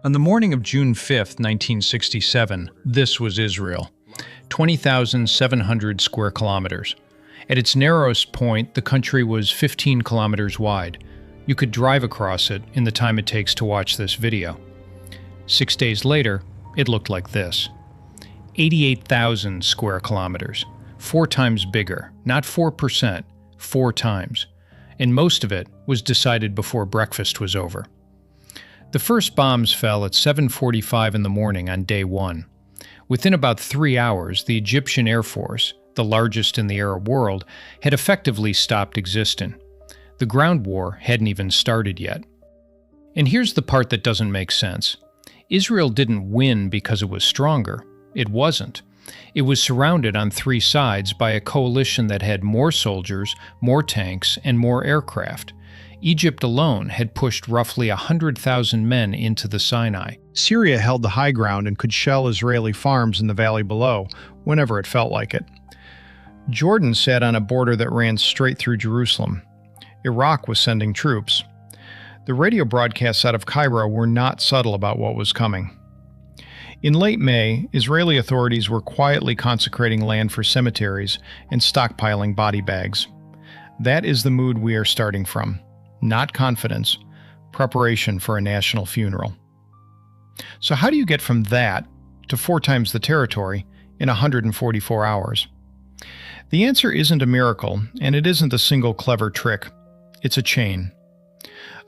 On the morning of June 5, 1967, this was Israel. 20,700 square kilometers. At its narrowest point, the country was 15 kilometers wide. You could drive across it in the time it takes to watch this video. 6 days later, it looked like this. 88,000 square kilometers. 4 times bigger. Not 4%, 4 times. And most of it was decided before breakfast was over. The first bombs fell at 7:45 in the morning on day 1. Within about 3 hours, the Egyptian Air Force, the largest in the Arab world, had effectively stopped existing. The ground war hadn't even started yet. And here's the part that doesn't make sense. Israel didn't win because it was stronger. It wasn't. It was surrounded on 3 sides by a coalition that had more soldiers, more tanks, and more aircraft. Egypt alone had pushed roughly 100,000 men into the Sinai. Syria held the high ground and could shell Israeli farms in the valley below, whenever it felt like it. Jordan sat on a border that ran straight through Jerusalem. Iraq was sending troops. The radio broadcasts out of Cairo were not subtle about what was coming. In late May, Israeli authorities were quietly consecrating land for cemeteries and stockpiling body bags. That is the mood we are starting from. Not confidence, preparation for a national funeral. So how do you get from that to 4 times the territory in 144 hours? The answer isn't a miracle, and it isn't a single clever trick. It's a chain.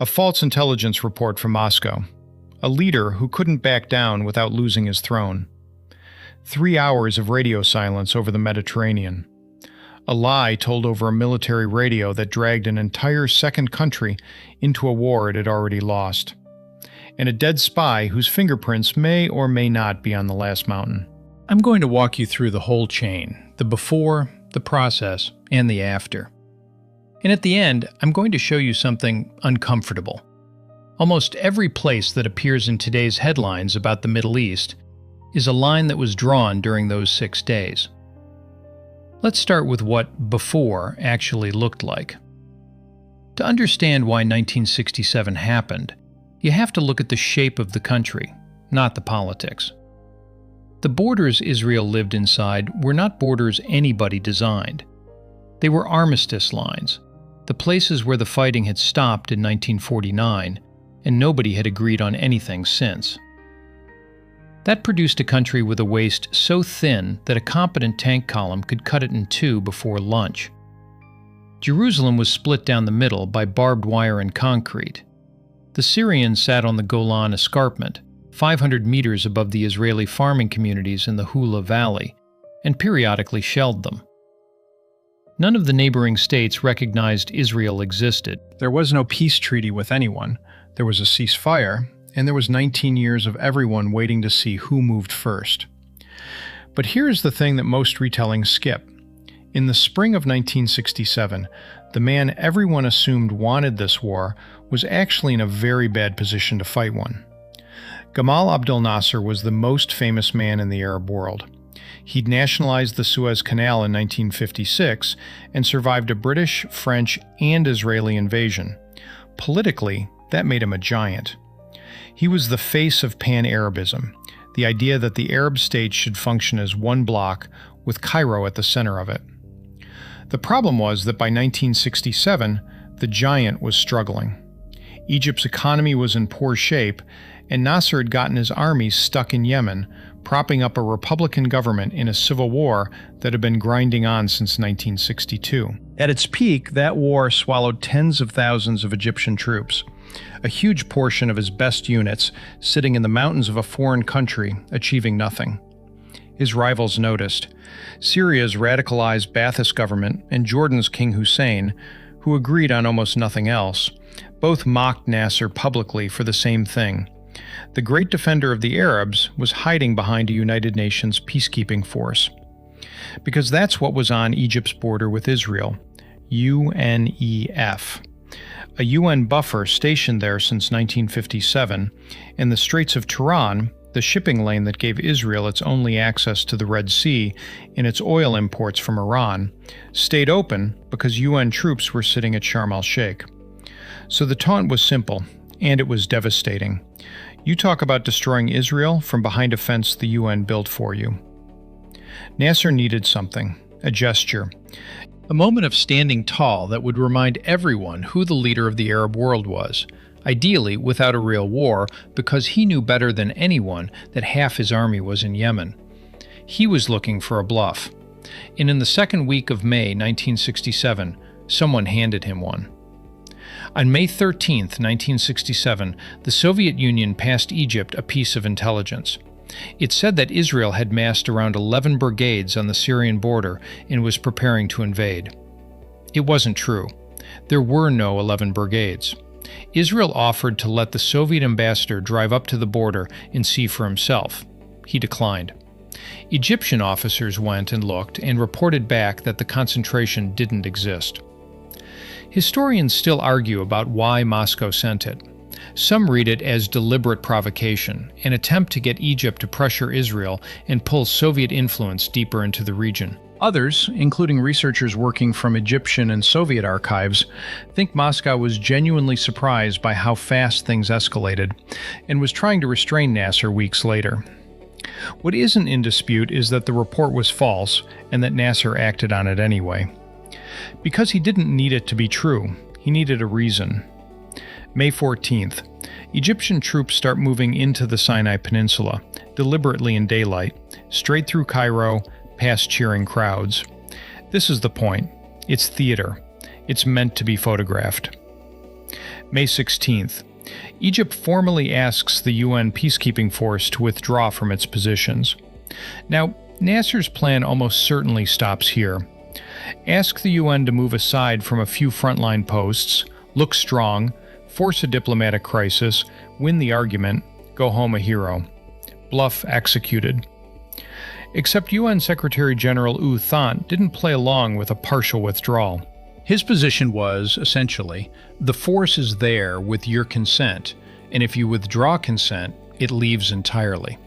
A false intelligence report from Moscow. A leader who couldn't back down without losing his throne. 3 hours of radio silence over the Mediterranean. A lie told over a military radio that dragged an entire second country into a war it had already lost. And a dead spy whose fingerprints may or may not be on the last mountain. I'm going to walk you through the whole chain, the before, the process, and the after. And at the end, I'm going to show you something uncomfortable. Almost every place that appears in today's headlines about the Middle East is a line that was drawn during those 6 days. Let's start with what before actually looked like. To understand why 1967 happened, you have to look at the shape of the country, not the politics. The borders Israel lived inside were not borders anybody designed. They were armistice lines, the places where the fighting had stopped in 1949, and nobody had agreed on anything since. That produced a country with a waist so thin that a competent tank column could cut it in 2 before lunch. Jerusalem was split down the middle by barbed wire and concrete. The Syrians sat on the Golan Escarpment, 500 meters above the Israeli farming communities in the Hula Valley, and periodically shelled them. None of the neighboring states recognized Israel existed. There was no peace treaty with anyone. There was a ceasefire, and there was 19 years of everyone waiting to see who moved first. But here's the thing that most retellings skip. In the spring of 1967, the man everyone assumed wanted this war was actually in a very bad position to fight one. Gamal Abdel Nasser was the most famous man in the Arab world. He'd nationalized the Suez Canal in 1956 and survived a British, French, and Israeli invasion. Politically, that made him a giant. He was the face of pan-Arabism, the idea that the Arab states should function as one bloc, with Cairo at the center of it. The problem was that by 1967, the giant was struggling. Egypt's economy was in poor shape, and Nasser had gotten his armies stuck in Yemen, propping up a Republican government in a civil war that had been grinding on since 1962. At its peak, that war swallowed tens of thousands of Egyptian troops, a huge portion of his best units sitting in the mountains of a foreign country, achieving nothing. His rivals noticed. Syria's radicalized Ba'athist government and Jordan's King Hussein, who agreed on almost nothing else, both mocked Nasser publicly for the same thing. The great defender of the Arabs was hiding behind a United Nations peacekeeping force. Because that's what was on Egypt's border with Israel, UNEF. A UN buffer stationed there since 1957, and the Straits of Tiran, the shipping lane that gave Israel its only access to the Red Sea and its oil imports from Iran, stayed open because UN troops were sitting at Sharm el-Sheikh. So the taunt was simple, and it was devastating. You talk about destroying Israel from behind a fence the UN built for you. Nasser needed something, a gesture. A moment of standing tall that would remind everyone who the leader of the Arab world was, ideally without a real war, because he knew better than anyone that half his army was in Yemen. He was looking for a bluff. And in the second week of May 1967, someone handed him one. On May 13, 1967, the Soviet Union passed Egypt a piece of intelligence. It said that Israel had massed around 11 brigades on the Syrian border and was preparing to invade. It wasn't true. There were no 11 brigades. Israel offered to let the Soviet ambassador drive up to the border and see for himself. He declined. Egyptian officers went and looked and reported back that the concentration didn't exist. Historians still argue about why Moscow sent it. Some read it as deliberate provocation, an attempt to get Egypt to pressure Israel and pull Soviet influence deeper into the region. Others, including researchers working from Egyptian and Soviet archives, think Moscow was genuinely surprised by how fast things escalated and was trying to restrain Nasser weeks later. What isn't in dispute is that the report was false and that Nasser acted on it anyway. Because he didn't need it to be true, he needed a reason. May 14th, Egyptian troops start moving into the Sinai Peninsula, deliberately in daylight, straight through Cairo, past cheering crowds. This is the point. It's theater. It's meant to be photographed. May 16th, Egypt formally asks the UN peacekeeping force to withdraw from its positions. Now, Nasser's plan almost certainly stops here. Ask the UN to move aside from a few frontline posts, look strong, force a diplomatic crisis, win the argument, go home a hero. Bluff executed. Except UN Secretary-General U Thant didn't play along with a partial withdrawal. His position was, essentially, the force is there with your consent, and if you withdraw consent, it leaves entirely.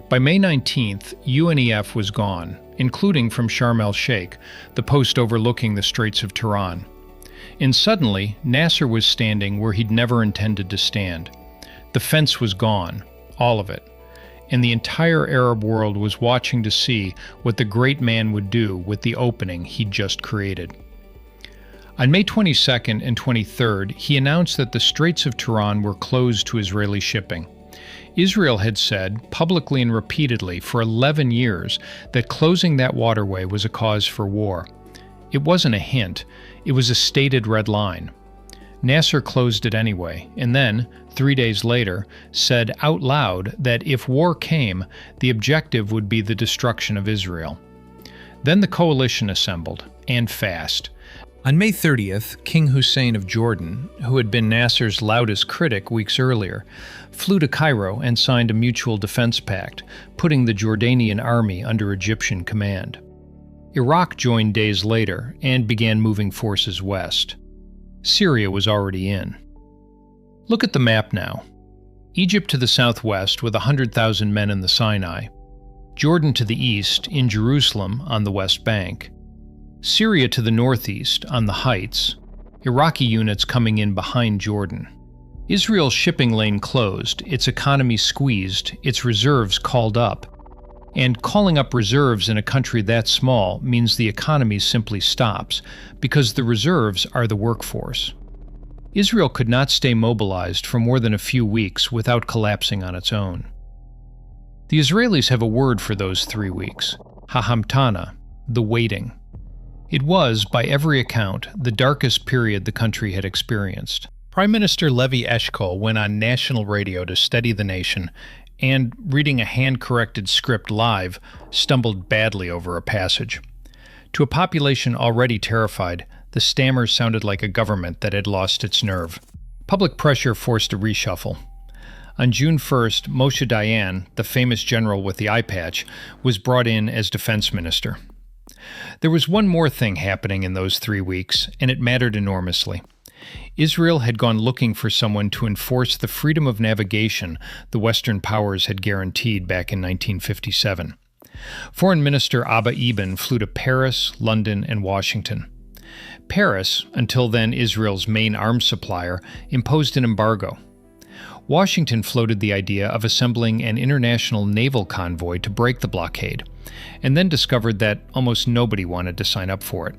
By May 19th, UNEF was gone, including from Sharm el-Sheikh, the post overlooking the Straits of Tiran. And suddenly, Nasser was standing where he'd never intended to stand. The fence was gone, all of it. And the entire Arab world was watching to see what the great man would do with the opening he'd just created. On May 22nd and 23rd, he announced that the Straits of Tiran were closed to Israeli shipping. Israel had said, publicly and repeatedly, for 11 years, that closing that waterway was a cause for war. It wasn't a hint, it was a stated red line. Nasser closed it anyway, and then, 3 days later, said out loud that if war came, the objective would be the destruction of Israel. Then the coalition assembled, and fast. On May 30th, King Hussein of Jordan, who had been Nasser's loudest critic weeks earlier, flew to Cairo and signed a mutual defense pact, putting the Jordanian army under Egyptian command. Iraq joined days later and began moving forces west. Syria was already in. Look at the map now. Egypt to the southwest with 100,000 men in the Sinai. Jordan to the east, in Jerusalem on the West Bank. Syria to the northeast, on the heights. Iraqi units coming in behind Jordan. Israel's shipping lane closed, its economy squeezed, its reserves called up. And calling up reserves in a country that small means the economy simply stops, because the reserves are the workforce. Israel could not stay mobilized for more than a few weeks without collapsing on its own. The Israelis have a word for those 3 weeks, hahamtana, the waiting. It was, by every account, the darkest period the country had experienced. Prime Minister Levi Eshkol went on national radio to steady the nation and, reading a hand-corrected script live, stumbled badly over a passage. To a population already terrified, the stammers sounded like a government that had lost its nerve. Public pressure forced a reshuffle. On June 1st, Moshe Dayan, the famous general with the eye patch, was brought in as defense minister. There was one more thing happening in those 3 weeks, and it mattered enormously. Israel had gone looking for someone to enforce the freedom of navigation the Western powers had guaranteed back in 1957. Foreign Minister Abba Eban flew to Paris, London, and Washington. Paris, until then Israel's main arms supplier, imposed an embargo. Washington floated the idea of assembling an international naval convoy to break the blockade, and then discovered that almost nobody wanted to sign up for it.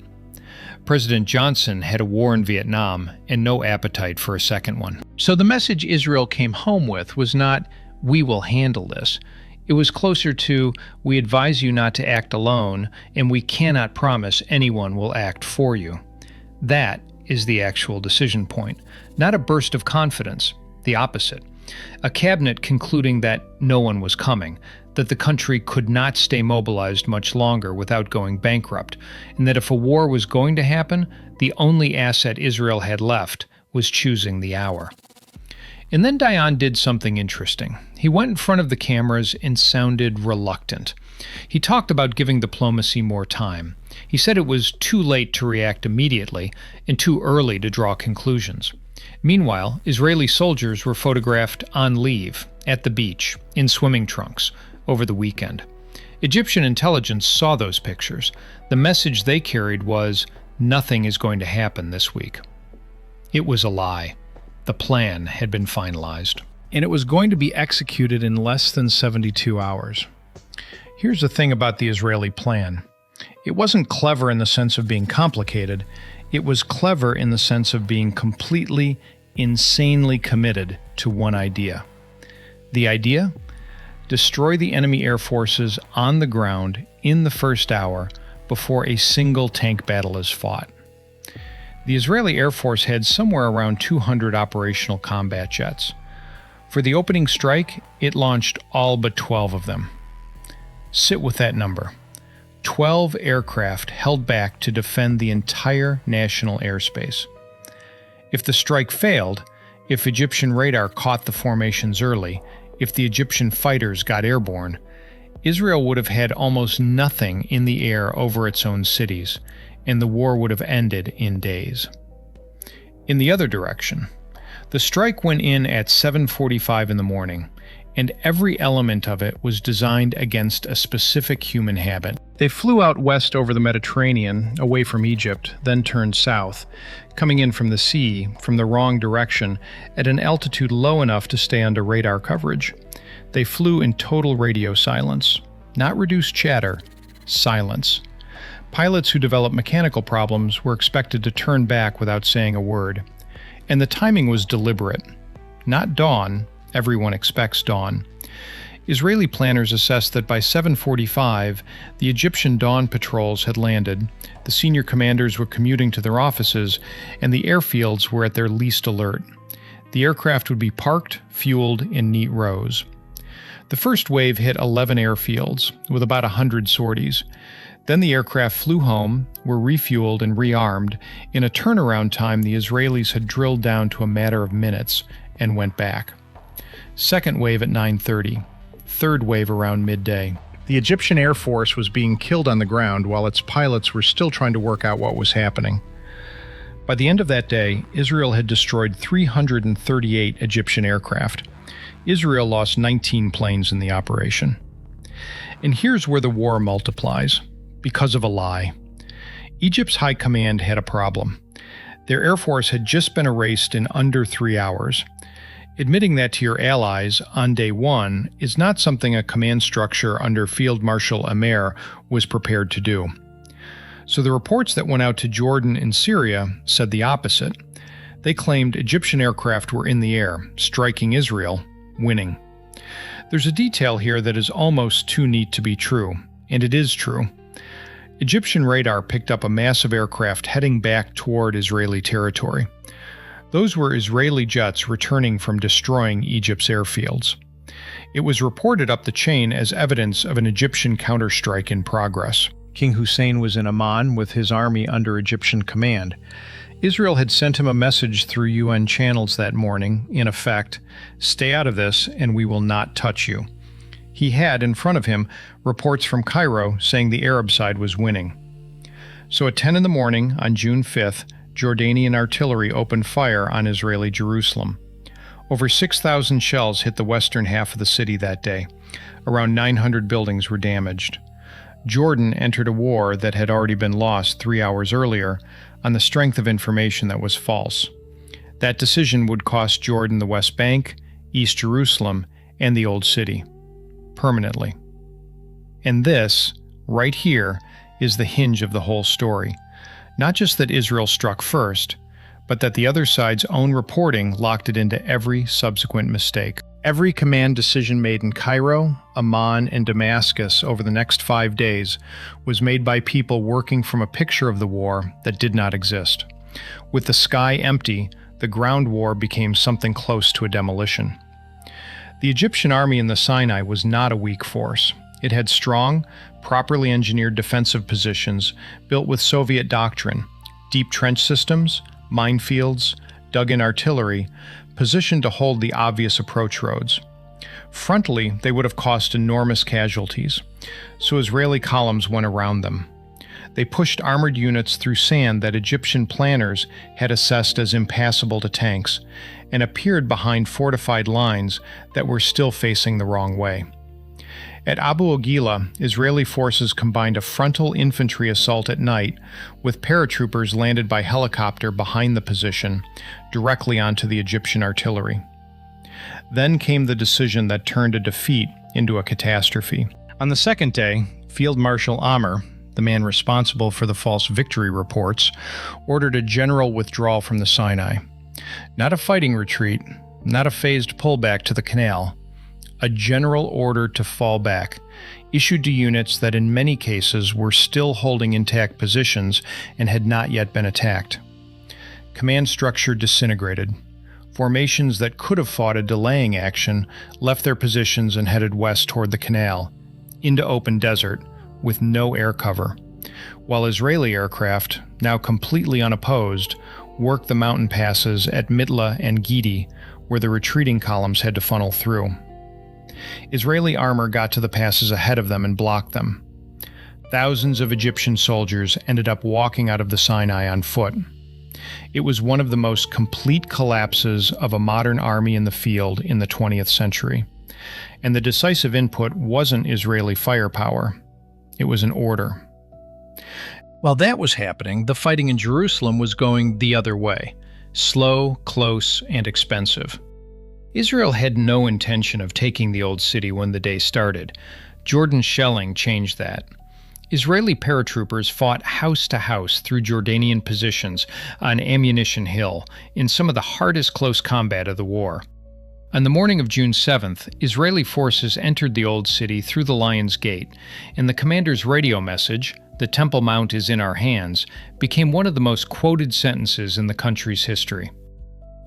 President Johnson had a war in Vietnam and no appetite for a second one. So the message Israel came home with was not, "We will handle this." It was closer to, "We advise you not to act alone, and we cannot promise anyone will act for you." That is the actual decision point, not a burst of confidence, the opposite. A cabinet concluding that no one was coming, that the country could not stay mobilized much longer without going bankrupt, and that if a war was going to happen, the only asset Israel had left was choosing the hour. And then Dayan did something interesting. He went in front of the cameras and sounded reluctant. He talked about giving diplomacy more time. He said it was too late to react immediately and too early to draw conclusions. Meanwhile, Israeli soldiers were photographed on leave, at the beach, in swimming trunks, over the weekend. Egyptian intelligence saw those pictures. The message they carried was, "Nothing is going to happen this week." It was a lie. The plan had been finalized. And it was going to be executed in less than 72 hours. Here's the thing about the Israeli plan. It wasn't clever in the sense of being complicated. It was clever in the sense of being completely, insanely committed to one idea. The idea? Destroy the enemy air forces on the ground in the first hour before a single tank battle is fought. The Israeli Air Force had somewhere around 200 operational combat jets. For the opening strike, it launched all but 12 of them. Sit with that number. 12 aircraft held back to defend the entire national airspace. If the strike failed, if Egyptian radar caught the formations early, if the Egyptian fighters got airborne, Israel would have had almost nothing in the air over its own cities, and the war would have ended in days. In the other direction, the strike went in at 7:45 in the morning, and every element of it was designed against a specific human habit. They flew out west over the Mediterranean, away from Egypt, then turned south, coming in from the sea, from the wrong direction, at an altitude low enough to stay under radar coverage. They flew in total radio silence. Not reduced chatter, silence. Pilots who developed mechanical problems were expected to turn back without saying a word. And the timing was deliberate. Not dawn, everyone expects dawn. Israeli planners assessed that by 7:45, the Egyptian dawn patrols had landed, the senior commanders were commuting to their offices, and the airfields were at their least alert. The aircraft would be parked, fueled in neat rows. The first wave hit 11 airfields, with about 100 sorties. Then the aircraft flew home, were refueled and rearmed. In a turnaround time the Israelis had drilled down to a matter of minutes and went back. Second wave at 9:30. Third wave around midday. The Egyptian Air Force was being killed on the ground while its pilots were still trying to work out what was happening. By the end of that day, Israel had destroyed 338 Egyptian aircraft. Israel lost 19 planes in the operation. And here's where the war multiplies. Because of a lie. Egypt's high command had a problem. Their air force had just been erased in under 3 hours. Admitting that to your allies on day one is not something a command structure under Field Marshal Amer was prepared to do. So the reports that went out to Jordan and Syria said the opposite. They claimed Egyptian aircraft were in the air, striking Israel, winning. There's a detail here that is almost too neat to be true, and it is true. Egyptian radar picked up a massive aircraft heading back toward Israeli territory. Those were Israeli jets returning from destroying Egypt's airfields. It was reported up the chain as evidence of an Egyptian counterstrike in progress. King Hussein was in Amman with his army under Egyptian command. Israel had sent him a message through UN channels that morning, in effect, "Stay out of this and we will not touch you." He had, in front of him, reports from Cairo saying the Arab side was winning. So at 10 in the morning on June 5th, Jordanian artillery opened fire on Israeli Jerusalem. Over 6,000 shells hit the western half of the city that day. Around 900 buildings were damaged. Jordan entered a war that had already been lost 3 hours earlier on the strength of information that was false. That decision would cost Jordan the West Bank, East Jerusalem, and the Old City, permanently. And this, right here, is the hinge of the whole story. Not just that Israel struck first, but that the other side's own reporting locked it into every subsequent mistake. Every command decision made in Cairo, Amman, and Damascus over the next 5 days was made by people working from a picture of the war that did not exist. With the sky empty, the ground war became something close to a demolition. The Egyptian army in the Sinai was not a weak force. It had strong, properly engineered defensive positions built with Soviet doctrine, deep trench systems, minefields, dug-in artillery, positioned to hold the obvious approach roads. Frontally, they would have caused enormous casualties, so Israeli columns went around them. They pushed armored units through sand that Egyptian planners had assessed as impassable to tanks, and appeared behind fortified lines that were still facing the wrong way. At Abu Agila, Israeli forces combined a frontal infantry assault at night with paratroopers landed by helicopter behind the position, directly onto the Egyptian artillery. Then came the decision that turned a defeat into a catastrophe. On the second day, Field Marshal Amr, the man responsible for the false victory reports, ordered a general withdrawal from the Sinai. Not a fighting retreat, not a phased pullback to the canal. A general order to fall back, issued to units that in many cases were still holding intact positions and had not yet been attacked. Command structure disintegrated. Formations that could have fought a delaying action left their positions and headed west toward the canal, into open desert, with no air cover, while Israeli aircraft, now completely unopposed, worked the mountain passes at Mitla and Gidi, where the retreating columns had to funnel through. Israeli armor got to the passes ahead of them and blocked them. Thousands of Egyptian soldiers ended up walking out of the Sinai on foot. It was one of the most complete collapses of a modern army in the field in the 20th century. And the decisive input wasn't Israeli firepower. It was an order. While that was happening, the fighting in Jerusalem was going the other way. Slow, close, and expensive. Israel had no intention of taking the Old City when the day started. Jordan shelling changed that. Israeli paratroopers fought house to house through Jordanian positions on Ammunition Hill in some of the hardest close combat of the war. On the morning of June 7th, Israeli forces entered the Old City through the Lion's Gate, and the commander's radio message, "The Temple Mount is in our hands," became one of the most quoted sentences in the country's history.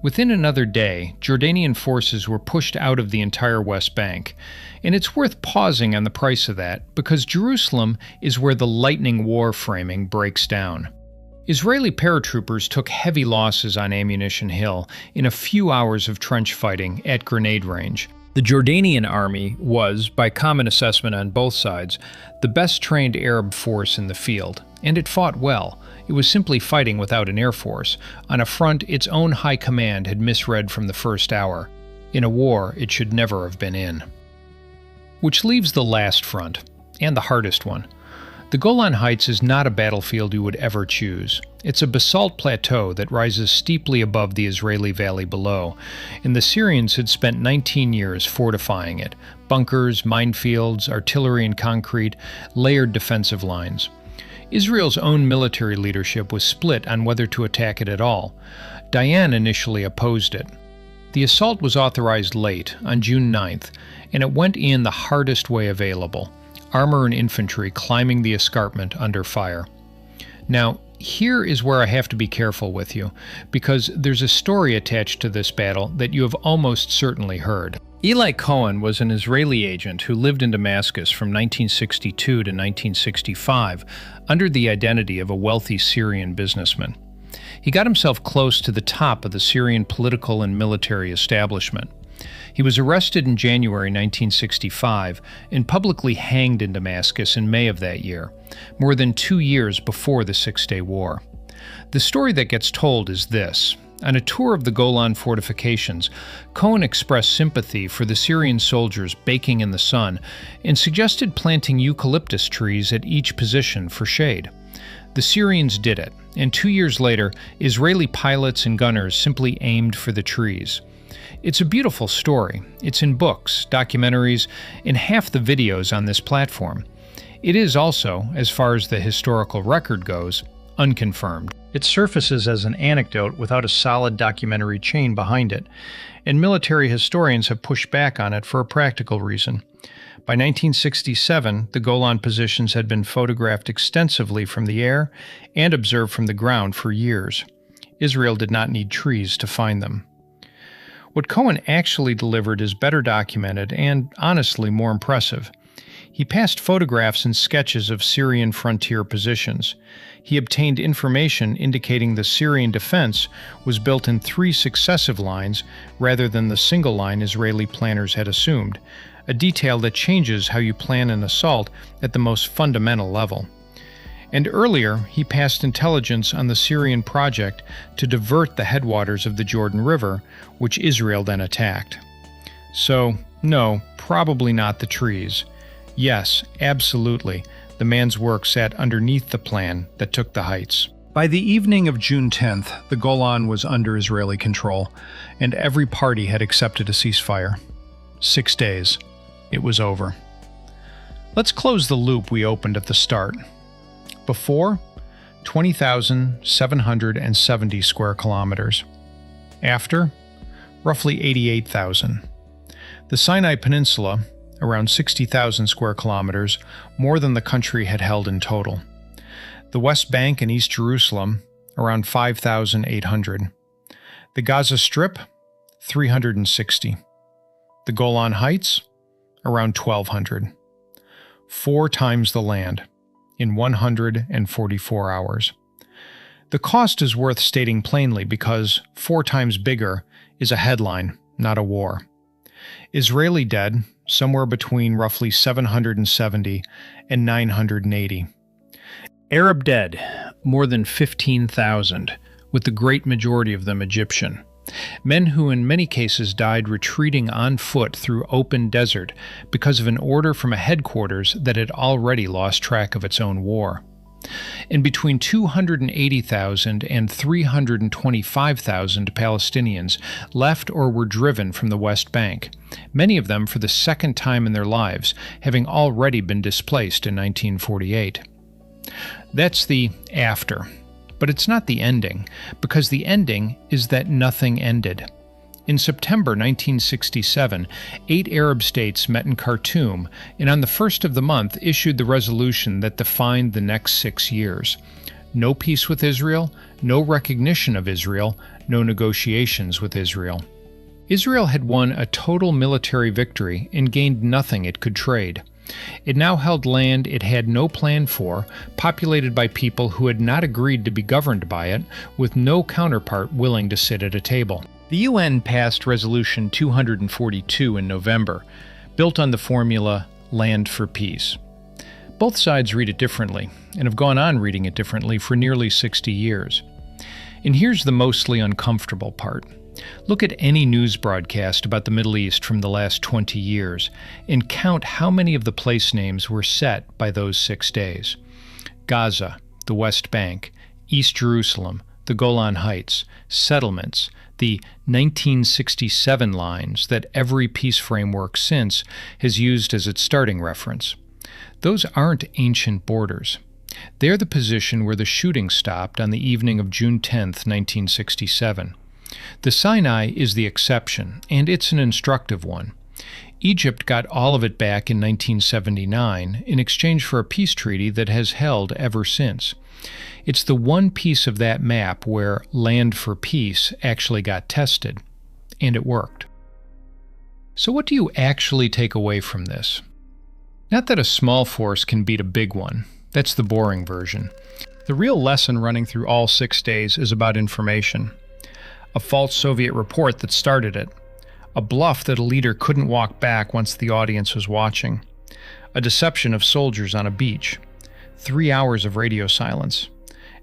Within another day, Jordanian forces were pushed out of the entire West Bank, and it's worth pausing on the price of that because Jerusalem is where the lightning war framing breaks down. Israeli paratroopers took heavy losses on Ammunition Hill in a few hours of trench fighting at grenade range. The Jordanian army was, by common assessment on both sides, the best trained Arab force in the field, and it fought well. It was simply fighting without an air force, on a front its own high command had misread from the first hour, in a war it should never have been in. Which leaves the last front, and the hardest one. The Golan Heights is not a battlefield you would ever choose. It's a basalt plateau that rises steeply above the Israeli valley below, and the Syrians had spent 19 years fortifying it. Bunkers, minefields, artillery and concrete, layered defensive lines. Israel's own military leadership was split on whether to attack it at all. Dayan initially opposed it. The assault was authorized late, on June 9th, and it went in the hardest way available. Armor and infantry climbing the escarpment under fire. Now, here is where I have to be careful with you, because there's a story attached to this battle that you have almost certainly heard. Eli Cohen was an Israeli agent who lived in Damascus from 1962 to 1965 under the identity of a wealthy Syrian businessman. He got himself close to the top of the Syrian political and military establishment. He was arrested in January 1965 and publicly hanged in Damascus in May of that year, more than 2 years before the Six-Day War. The story that gets told is this. On a tour of the Golan fortifications, Cohen expressed sympathy for the Syrian soldiers baking in the sun and suggested planting eucalyptus trees at each position for shade. The Syrians did it, and 2 years later, Israeli pilots and gunners simply aimed for the trees. It's a beautiful story. It's in books, documentaries, and half the videos on this platform. It is also, as far as the historical record goes, unconfirmed. It surfaces as an anecdote without a solid documentary chain behind it, and military historians have pushed back on it for a practical reason. By 1967, the Golan positions had been photographed extensively from the air and observed from the ground for years. Israel did not need trees to find them. What Cohen actually delivered is better documented and, honestly, more impressive. He passed photographs and sketches of Syrian frontier positions. He obtained information indicating the Syrian defense was built in 3 successive lines rather than the single line Israeli planners had assumed, a detail that changes how you plan an assault at the most fundamental level. And earlier, he passed intelligence on the Syrian project to divert the headwaters of the Jordan River, which Israel then attacked. So, no, probably not the trees. Yes, absolutely, the man's work sat underneath the plan that took the heights. By the evening of June 10th, the Golan was under Israeli control, and every party had accepted a ceasefire. 6 days. It was over. Let's close the loop we opened at the start. Before, 20,770 square kilometers. After, roughly 88,000. The Sinai Peninsula, around 60,000 square kilometers, more than the country had held in total. The West Bank and East Jerusalem, around 5,800. The Gaza Strip, 360. The Golan Heights, around 1,200. 4 times the land, in 144 hours. The cost is worth stating plainly because 4 times bigger is a headline, not a war. Israeli dead, somewhere between roughly 770 and 980. Arab dead, more than 15,000, with the great majority of them Egyptian. Men who in many cases died retreating on foot through open desert because of an order from a headquarters that had already lost track of its own war. And between 280,000 and 325,000 Palestinians left or were driven from the West Bank, many of them for the second time in their lives, having already been displaced in 1948. That's the after. But it's not the ending, because the ending is that nothing ended. In September 1967, 8 Arab states met in Khartoum, and on the 1st of the month issued the resolution that defined the next 6 years. No peace with Israel, no recognition of Israel, no negotiations with Israel. Israel had won a total military victory and gained nothing it could trade. It now held land it had no plan for, populated by people who had not agreed to be governed by it, with no counterpart willing to sit at a table. The UN passed Resolution 242 in November, built on the formula Land for Peace. Both sides read it differently, and have gone on reading it differently for nearly 60 years. And here's the mostly uncomfortable part. Look at any news broadcast about the Middle East from the last 20 years and count how many of the place names were set by those 6 days. Gaza, the West Bank, East Jerusalem, the Golan Heights, settlements, the 1967 lines that every peace framework since has used as its starting reference. Those aren't ancient borders. They're the position where the shooting stopped on the evening of June 10, 1967. The Sinai is the exception, and it's an instructive one. Egypt got all of it back in 1979 in exchange for a peace treaty that has held ever since. It's the one piece of that map where land for peace actually got tested, and it worked. So what do you actually take away from this? Not that a small force can beat a big one. That's the boring version. The real lesson running through all 6 days is about information. A false Soviet report that started it. A bluff that a leader couldn't walk back once the audience was watching. A deception of soldiers on a beach. 3 hours of radio silence.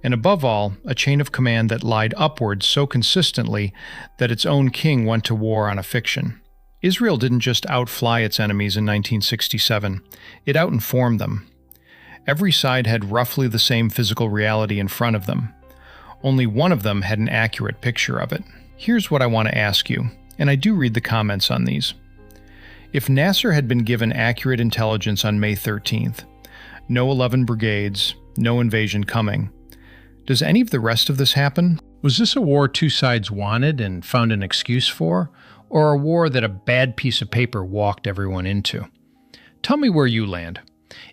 And above all, a chain of command that lied upwards so consistently that its own king went to war on a fiction. Israel didn't just outfly its enemies in 1967. It outinformed them. Every side had roughly the same physical reality in front of them. Only one of them had an accurate picture of it. Here's what I want to ask you. and I do read the comments on these. If Nasser had been given accurate intelligence on May 13th, no 11 brigades, no invasion coming, does any of the rest of this happen? Was this a war two sides wanted and found an excuse for, or a war that a bad piece of paper walked everyone into? Tell me where you land.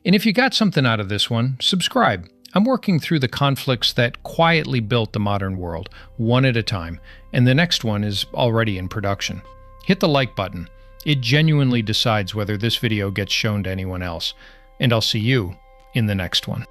And if you got something out of this one, subscribe. I'm working through the conflicts that quietly built the modern world, one at a time, and the next one is already in production. Hit the like button. It genuinely decides whether this video gets shown to anyone else. And I'll see you in the next one.